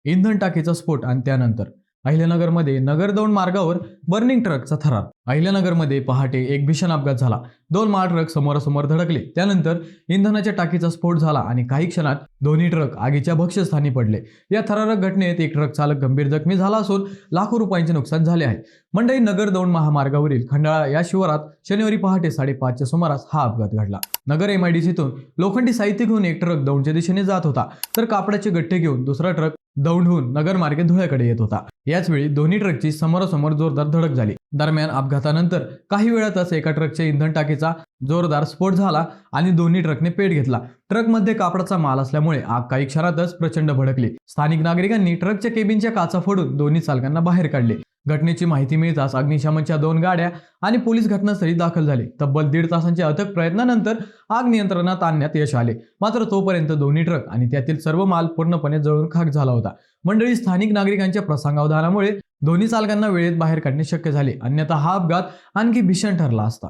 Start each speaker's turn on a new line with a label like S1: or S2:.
S1: इंधन टाकीचा स्फोट आणि त्यानंतर अहिल्यानगरमध्ये नगरदौंड मार्गावर बर्निंग ट्रकचा थरार. अहिल्यानगरमध्ये पहाटे एक भीषण अपघात झाला. दोन माल ट्रक समोरासमोर धडकले. त्यानंतर इंधनाच्या टाकीचा स्फोट झाला आणि काही क्षणात दोन्ही ट्रक आगीच्या भक्ष्यस्थानी पडले. या थरारक घटनेत एक ट्रक चालक गंभीर जखमी झाला असून लाखो रुपयांचे नुकसान झाले आहे. मंडळी, नगरदौंड महामार्गावरील खंडाळा या शिवारात शनिवारी पहाटे 5:30च्या सुमारास हा अपघात घडला. नगर MIDCतून लोखंडी साहित्य घेऊन एक ट्रक दौंडच्या दिशेने जात होता, तर कापडाचे गठ्ठे घेऊन दुसरा ट्रक दौंडहून नगरमार्गे धुळ्याकडे येत होता. याच वेळी दोन्ही ट्रकची समोरासमोर जोरदार धडक झाली. दरम्यान अपघातानंतर काही वेळातच एका ट्रकच्या इंधन टाकीचा जोरदार स्फोट झाला आणि दोन्ही ट्रकने पेट घेतला. ट्रकमध्ये कापडाचा माल असल्यामुळे आग काही क्षणातच प्रचंड भडकली. स्थानिक नागरिकांनी ट्रकच्या केबिनच्या काचा फोडून दोन्ही चालकांना बाहेर काढले. घटनेची माहिती मिळताच अग्निशमनच्या 2 गाड्या आणि पोलीस घटनास्थळी दाखल झाले. तब्बल 1.5 तासांच्या अथक प्रयत्नानंतर आग नियंत्रणात आणण्यात यश आले. मात्र तोपर्यंत दोन्ही ट्रक आणि त्यातील सर्व माल पूर्णपणे जळून खाक झाला होता. मंडळी, स्थानिक नागरिकांच्या प्रसंगावधानामुळे दोन्ही चालकांना वेळेत बाहेर काढणे शक्य झाले, अन्यथा हा अपघात आणखी भीषण ठरला असता.